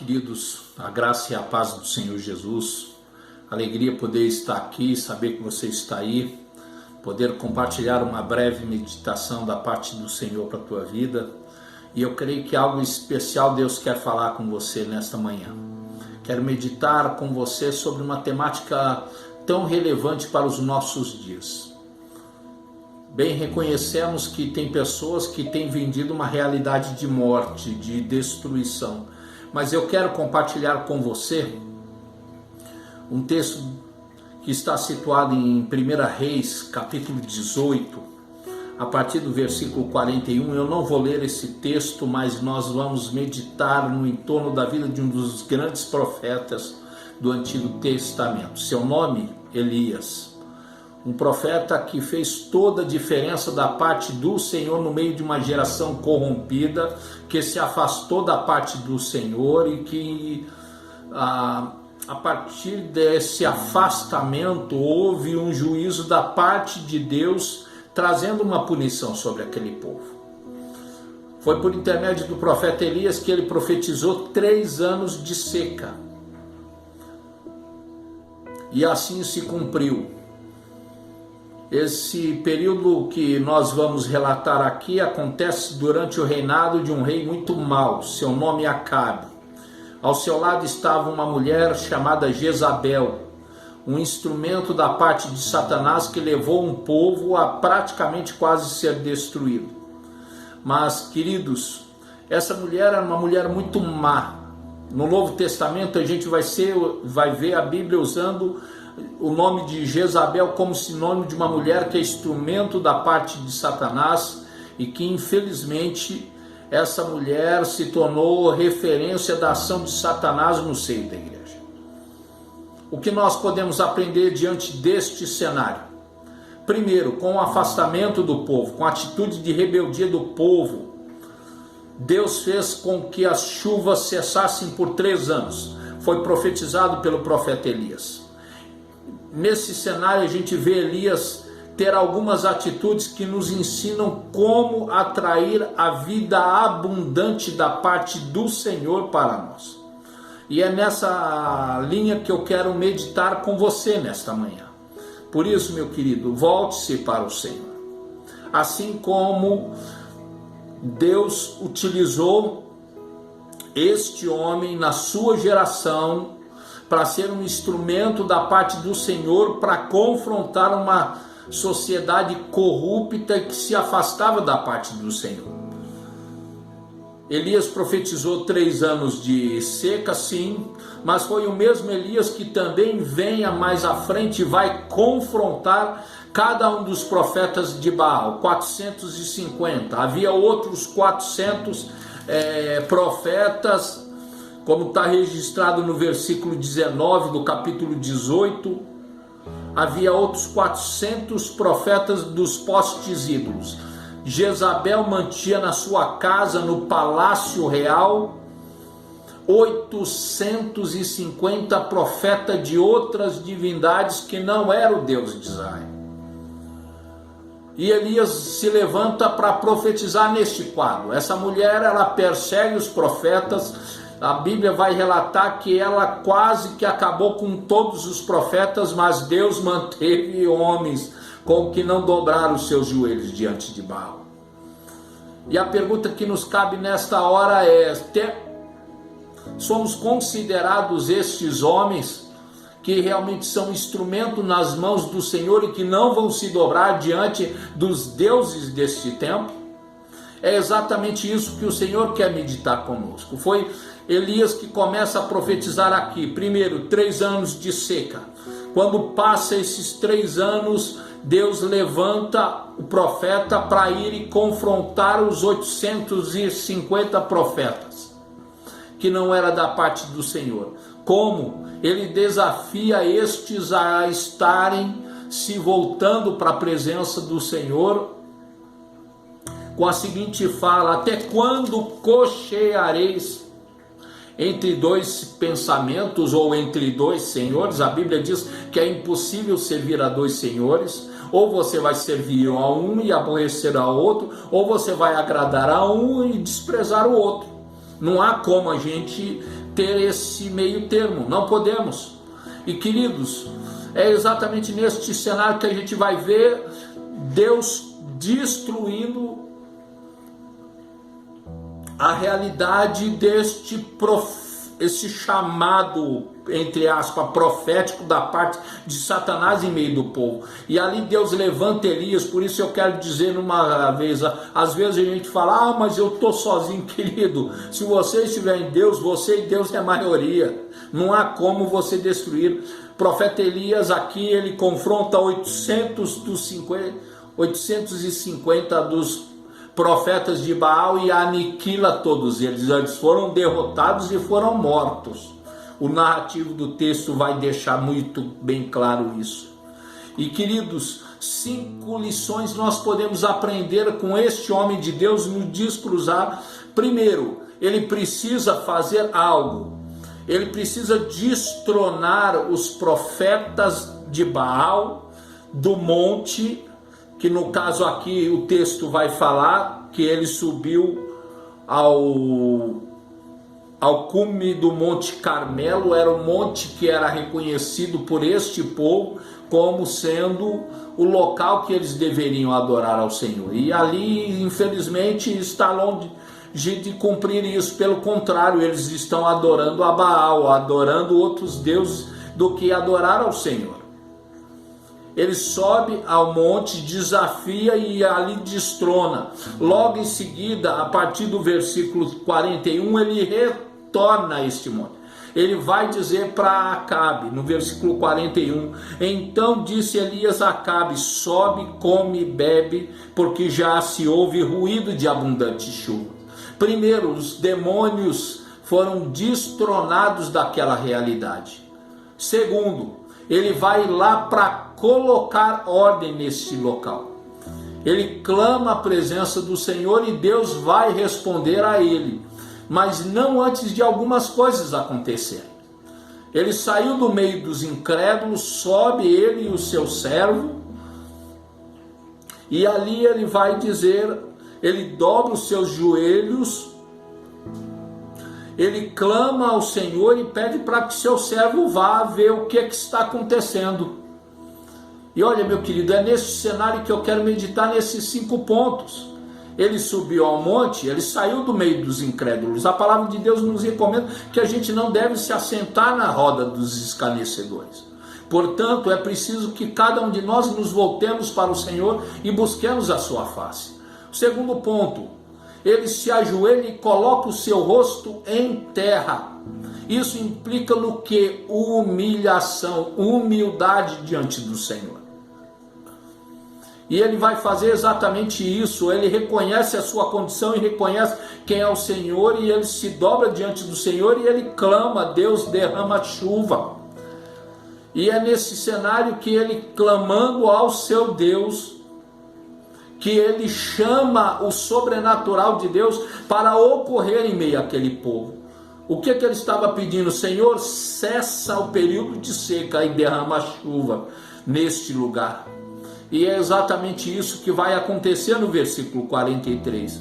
queridos, a graça e a paz do Senhor Jesus. Alegria poder estar aqui, saber que você está aí, poder compartilhar uma breve meditação da parte do Senhor para a tua vida. E eu creio que algo especial Deus quer falar com você nesta manhã. Quero meditar com você sobre uma temática tão relevante para os nossos dias. Bem, reconhecemos que tem pessoas que têm vendido uma realidade de morte, de destruição. Mas eu quero compartilhar com você um texto que está situado em 1 Reis, capítulo 18, a partir do versículo 41. Eu não vou ler esse texto, mas nós vamos meditar no entorno da vida de um dos grandes profetas do Antigo Testamento. Seu nome, Elias. Um profeta que fez toda a diferença da parte do Senhor no meio de uma geração corrompida, que se afastou da parte do Senhor e que a partir desse afastamento houve um juízo da parte de Deus, trazendo uma punição sobre aquele povo. Foi por intermédio do profeta Elias que ele profetizou 3 anos de seca. E assim se cumpriu. Esse período que nós vamos relatar aqui acontece durante o reinado de um rei muito mau, seu nome é Acabe. Ao seu lado estava uma mulher chamada Jezabel, um instrumento da parte de Satanás que levou um povo a praticamente quase ser destruído. Mas, queridos, essa mulher era uma mulher muito má. No Novo Testamento a gente vai ver a Bíblia usando o nome de Jezabel como sinônimo de uma mulher que é instrumento da parte de Satanás e que infelizmente essa mulher se tornou referência da ação de Satanás no seio da igreja. O que nós podemos aprender diante deste cenário? Primeiro, com o afastamento do povo, com a atitude de rebeldia do povo, Deus fez com que as chuvas cessassem por 3 anos. Foi profetizado pelo profeta Elias. Nesse cenário a gente vê Elias ter algumas atitudes que nos ensinam como atrair a vida abundante da parte do Senhor para nós. E é nessa linha que eu quero meditar com você nesta manhã. Por isso, meu querido, volte-se para o Senhor. Assim como Deus utilizou este homem na sua geração para ser um instrumento da parte do Senhor para confrontar uma sociedade corrupta que se afastava da parte do Senhor. Elias profetizou 3 anos de seca, sim, mas foi o mesmo Elias que também venha mais à frente e vai confrontar cada um dos profetas de Baal, 450. Havia outros 400 profetas, como está registrado no versículo 19 do capítulo 18, havia outros 400 profetas dos postes ídolos. Jezabel mantinha na sua casa, no palácio real, 850 profetas de outras divindades que não era o Deus de Israel. E Elias se levanta para profetizar neste quadro. Essa mulher, ela persegue os profetas. A Bíblia vai relatar que ela quase que acabou com todos os profetas, mas Deus manteve homens com que não dobraram os seus joelhos diante de Baal. E a pergunta que nos cabe nesta hora é: somos considerados estes homens que realmente são instrumento nas mãos do Senhor e que não vão se dobrar diante dos deuses deste tempo? É exatamente isso que o Senhor quer meditar conosco. Foi Elias que começa a profetizar aqui. Primeiro, 3 anos de seca. Quando passa esses 3 anos, Deus levanta o profeta para ir e confrontar os 850 profetas, que não era da parte do Senhor. Como? Ele desafia estes a estarem se voltando para a presença do Senhor, com a seguinte fala: até quando cocheareis entre 2 pensamentos ou entre 2 senhores? A Bíblia diz que é impossível servir a 2 senhores. Ou você vai servir a um e aborrecer ao outro, ou você vai agradar a um e desprezar o outro. Não há como a gente ter esse meio termo, não podemos. E queridos, é exatamente neste cenário que a gente vai ver Deus destruindo a realidade esse chamado, entre aspas, profético da parte de Satanás em meio do povo. E ali Deus levanta Elias. Por isso eu quero dizer uma vez, às vezes a gente fala, mas eu estou sozinho. Querido, se você estiver em Deus, você e Deus é a maioria, não há como você destruir. O profeta Elias aqui, ele confronta 850 dos profetas de Baal e aniquila todos eles. Eles foram derrotados e foram mortos. O narrativo do texto vai deixar muito bem claro isso. E queridos, 5 lições nós podemos aprender com este homem de Deus no descruzar. Primeiro, ele precisa fazer algo. Ele precisa destronar os profetas de Baal do monte, que no caso aqui o texto vai falar que ele subiu ao cume do Monte Carmelo. Era um monte que era reconhecido por este povo como sendo o local que eles deveriam adorar ao Senhor. E ali, infelizmente, está longe de cumprir isso. Pelo contrário, eles estão adorando a Baal, adorando outros deuses, do que adorar ao Senhor. Ele sobe ao monte, desafia e ali destrona. Logo em seguida, a partir do versículo 41, ele retorna a este monte. Ele vai dizer para Acabe, no versículo 41, então disse Elias a Acabe, sobe, come e bebe, porque já se ouve ruído de abundante chuva. Primeiro, os demônios foram destronados daquela realidade. Segundo, ele vai lá para colocar ordem neste local. Ele clama a presença do Senhor e Deus vai responder a ele, mas não antes de algumas coisas acontecerem. Ele saiu do meio dos incrédulos, sobe ele e o seu servo, e ali ele vai dizer, ele dobra os seus joelhos, ele clama ao Senhor e pede para que seu servo vá ver o que está acontecendo. E olha, meu querido, é nesse cenário que eu quero meditar nesses 5 pontos. Ele subiu ao monte, ele saiu do meio dos incrédulos. A palavra de Deus nos recomenda que a gente não deve se assentar na roda dos escarnecedores. Portanto, é preciso que cada um de nós nos voltemos para o Senhor e busquemos a sua face. O segundo ponto, ele se ajoelha e coloca o seu rosto em terra. Isso implica no que? Humilhação, humildade diante do Senhor. E ele vai fazer exatamente isso. Ele reconhece a sua condição e reconhece quem é o Senhor, e ele se dobra diante do Senhor e ele clama, Deus derrama chuva. E é nesse cenário que ele, clamando ao seu Deus, que ele chama o sobrenatural de Deus para ocorrer em meio àquele povo. O que ele estava pedindo? Senhor, cessa o período de seca e derrama chuva neste lugar. E é exatamente isso que vai acontecer no versículo 43.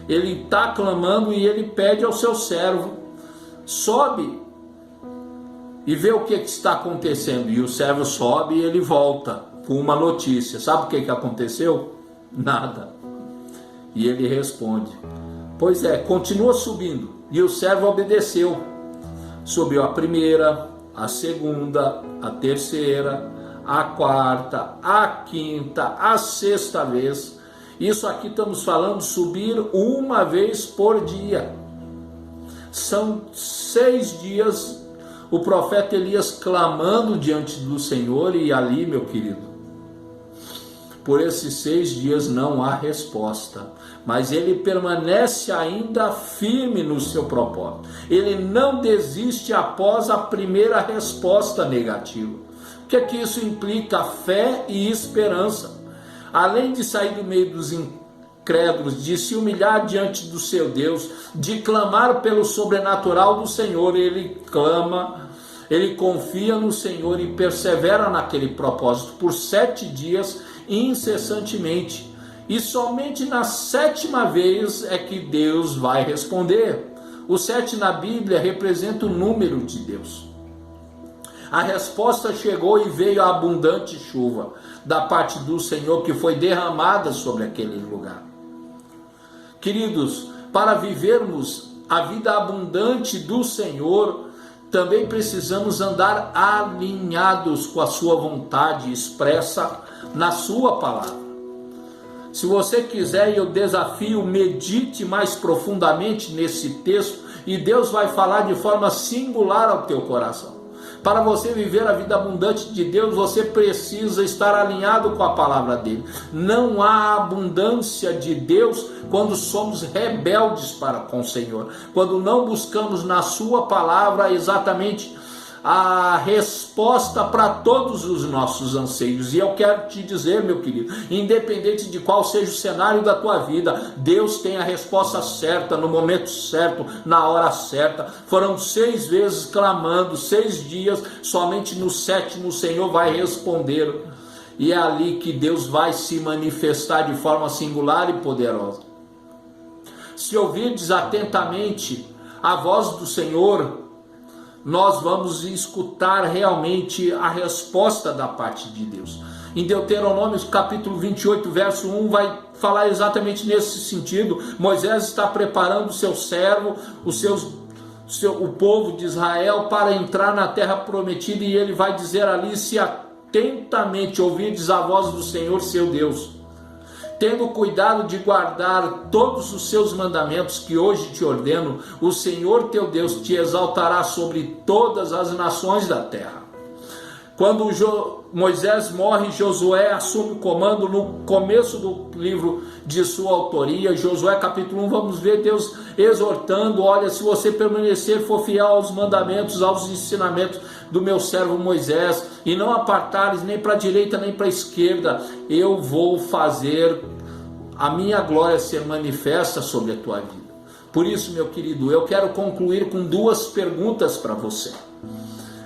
Ele está clamando e ele pede ao seu servo, sobe e vê o que está acontecendo. E o servo sobe e ele volta com uma notícia. Sabe o que aconteceu? Nada. E ele responde, pois é, continua subindo. E o servo obedeceu. Subiu a primeira, a segunda, a terceira, a quarta, a quinta, a sexta vez. Isso aqui estamos falando subir uma vez por dia. São 6 dias o profeta Elias clamando diante do Senhor, e ali, meu querido, por esses 6 dias não há resposta, mas ele permanece ainda firme no seu propósito. Ele não desiste após a primeira resposta negativa. O que é que isso implica? Fé e esperança. Além de sair do meio dos incrédulos, de se humilhar diante do seu Deus, de clamar pelo sobrenatural do Senhor, ele clama, ele confia no Senhor e persevera naquele propósito por 7 dias, incessantemente, e somente na 7ª vez é que Deus vai responder. O 7 na Bíblia representa o número de Deus. A resposta chegou e veio a abundante chuva da parte do Senhor que foi derramada sobre aquele lugar. Queridos, para vivermos a vida abundante do Senhor, também precisamos andar alinhados com a sua vontade expressa na sua palavra. Se você quiser, eu desafio, medite mais profundamente nesse texto e Deus vai falar de forma singular ao teu coração. Para você viver a vida abundante de Deus, você precisa estar alinhado com a palavra dele. Não há abundância de Deus quando somos rebeldes para com o Senhor, quando não buscamos na sua palavra exatamente a resposta para todos os nossos anseios. E eu quero te dizer, meu querido, independente de qual seja o cenário da tua vida, Deus tem a resposta certa, no momento certo, na hora certa. Foram 6 vezes clamando, 6 dias, somente no 7º o Senhor vai responder. E é ali que Deus vai se manifestar de forma singular e poderosa. Se ouvirdes atentamente a voz do Senhor, nós vamos escutar realmente a resposta da parte de Deus. Em Deuteronômio capítulo 28, verso 1, vai falar exatamente nesse sentido. Moisés está preparando o seu servo, o povo de Israel, para entrar na terra prometida, e ele vai dizer ali: se atentamente ouvirdes a voz do Senhor seu Deus, tendo cuidado de guardar todos os seus mandamentos que hoje te ordeno, o Senhor teu Deus te exaltará sobre todas as nações da terra. Quando Moisés morre, Josué assume o comando no começo do livro de sua autoria. Josué capítulo 1, vamos ver Deus exortando: olha, se você permanecer, for fiel aos mandamentos, aos ensinamentos do meu servo Moisés, e não apartares nem para a direita nem para a esquerda, eu vou fazer a minha glória ser manifesta sobre a tua vida. Por isso, meu querido, eu quero concluir com 2 perguntas para você.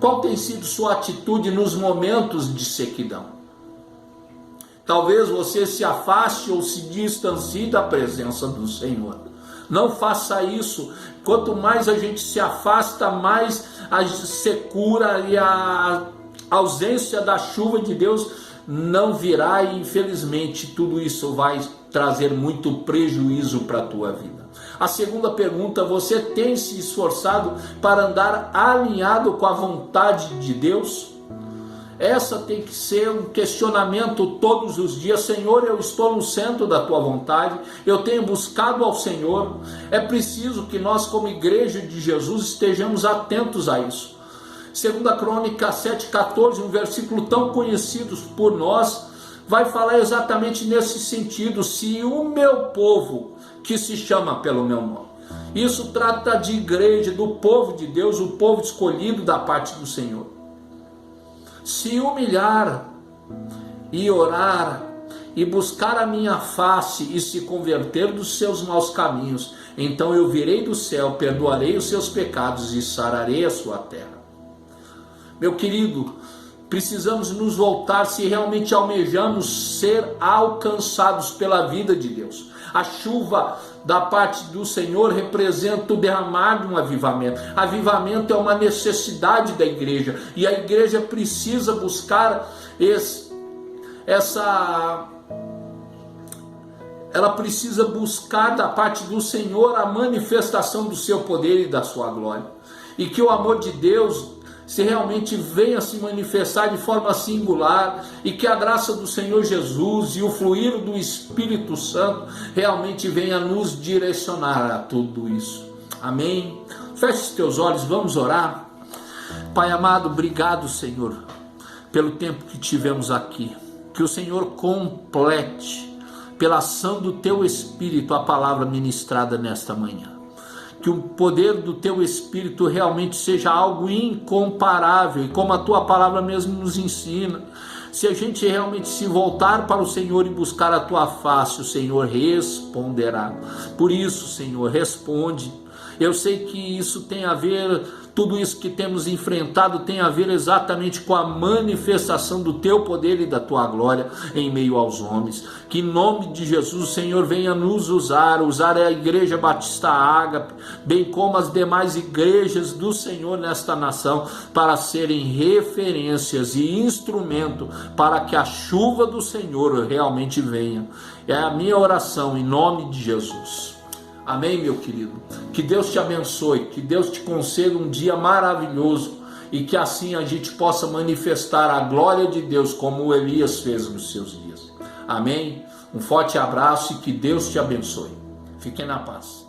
Qual tem sido sua atitude nos momentos de sequidão? Talvez você se afaste ou se distancie da presença do Senhor. Não faça isso. Quanto mais a gente se afasta, mais a secura e a ausência da chuva de Deus não virá, e infelizmente tudo isso vai trazer muito prejuízo para a tua vida. A segunda pergunta: você tem se esforçado para andar alinhado com a vontade de Deus? Essa tem que ser um questionamento todos os dias. Senhor, eu estou no centro da tua vontade, eu tenho buscado ao Senhor. É preciso que nós, como igreja de Jesus, estejamos atentos a isso. 2 Crônica 7,14, um versículo tão conhecido por nós, vai falar exatamente nesse sentido: se o meu povo, que se chama pelo meu nome. Isso trata de igreja, do povo de Deus, o povo escolhido da parte do Senhor, se humilhar e orar e buscar a minha face e se converter dos seus maus caminhos, então eu virei do céu, perdoarei os seus pecados e sararei a sua terra. Meu querido, precisamos nos voltar se realmente almejamos ser alcançados pela vida de Deus. A chuva da parte do Senhor representa o derramar de um avivamento. Avivamento é uma necessidade da igreja, e a igreja precisa buscar ela precisa buscar da parte do Senhor a manifestação do seu poder e da sua glória, e que o amor de Deus se realmente venha se manifestar de forma singular, e que a graça do Senhor Jesus e o fluir do Espírito Santo realmente venha nos direcionar a tudo isso. Amém? Feche os teus olhos, vamos orar. Pai amado, obrigado, Senhor, pelo tempo que tivemos aqui. Que o Senhor complete, pela ação do teu Espírito, a palavra ministrada nesta manhã. Que o poder do teu Espírito realmente seja algo incomparável, e como a tua palavra mesmo nos ensina, se a gente realmente se voltar para o Senhor e buscar a tua face, o Senhor responderá. Por isso, Senhor, responde. Eu sei que isso tem a ver Tudo isso que temos enfrentado tem a ver exatamente com a manifestação do teu poder e da tua glória em meio aos homens. Que em nome de Jesus, Senhor, venha nos usar a Igreja Batista Ágape, bem como as demais igrejas do Senhor nesta nação, para serem referências e instrumento para que a chuva do Senhor realmente venha. É a minha oração em nome de Jesus. Amém, meu querido? Que Deus te abençoe, que Deus te conceda um dia maravilhoso e que assim a gente possa manifestar a glória de Deus como Elias fez nos seus dias. Amém? Um forte abraço e que Deus te abençoe. Fiquem na paz.